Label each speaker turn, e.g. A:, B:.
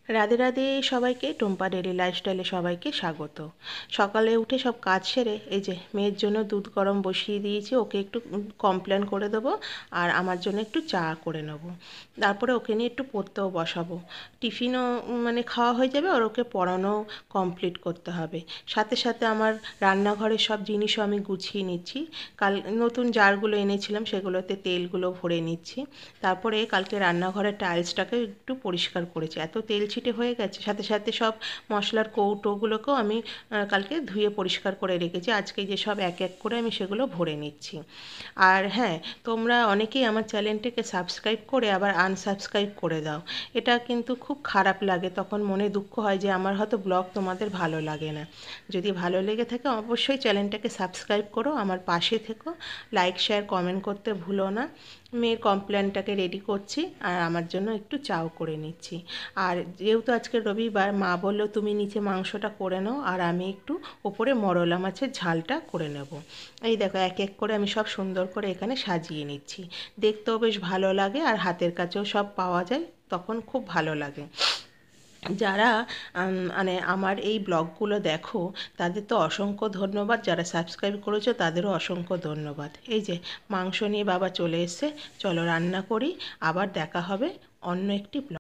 A: রাধে রাধে সবাইকে, টুম্পা ডেলি লাইফস্টাইলে সবাইকে স্বাগত। সকালে উঠে সব কাজ সেরে এই যে মেয়ের জন্য দুধ গরম বসিয়ে দিয়েছি, ওকে একটু কমপ্লেন করে দেবো আর আমার জন্য একটু চা করে নেবো। তারপরে ওকে নিয়ে একটু পড়তেও বসাবো। টিফিনও মানে খাওয়া হয়ে যাবে, আর ওকে পড়ানোও কমপ্লিট করতে হবে। সাথে সাথে আমার রান্নাঘরের সব জিনিসও আমি গুছিয়ে নিচ্ছি। কাল নতুন জারগুলো এনেছিলাম, সেগুলোতে তেলগুলো ভরে নিচ্ছি। তারপরে কালকে রান্নাঘরের টাইলসটাকে একটু পরিষ্কার করেছি, এত তেল ছিটে হয়ে গেছে। সাথে সাথে সব মশলার কৌটোগুলোকেও আমি কালকে ধুয়ে পরিষ্কার করে রেখেছি। আজকে যে সব এক এক করে আমি সেগুলো ভরে নিচ্ছি। আর হ্যাঁ, তোমরা অনেকেই আমার চ্যানেলটাকে সাবস্ক্রাইব করে আবার আনসাবস্ক্রাইব করে দাও। এটা কিন্তু খুব খারাপ লাগে, তখন মনে দুঃখ হয় যে আমার হয়তো ব্লগ তোমাদের ভালো লাগে না। যদি ভালো লেগে থাকে অবশ্যই চ্যানেলটাকে সাবস্ক্রাইব করো, আমার পাশে থেকো, লাইক শেয়ার কমেন্ট করতে ভুলো না। মেয়ের কমপ্লেনটাকে রেডি করছি আর আমার জন্য একটু চাও করে নিচ্ছি। আর যেহেতু আজকে রবিবার, মা বললো তুমি নিচে মাংসটা করে নাও আর আমি একটু ওপরে মরলা মাছের ঝালটা করে নেব। এই দেখো এক এক করে আমি সব সুন্দর করে এখানে সাজিয়ে নিচ্ছি। দেখতেও বেশ ভালো লাগে আর হাতের কাছেও সব পাওয়া যায়, তখন খুব ভালো লাগে। যারা মানে আমার এই ব্লগগুলো দেখো তাদের তো অসংখ্য ধন্যবাদ, যারা সাবস্ক্রাইব করেছো তাদেরও অসংখ্য ধন্যবাদ। এই যে মাংস নিয়ে বাবা চলে এসছে, চলো রান্না করি, আবার দেখা হবে অন্য একটি ব্লগ।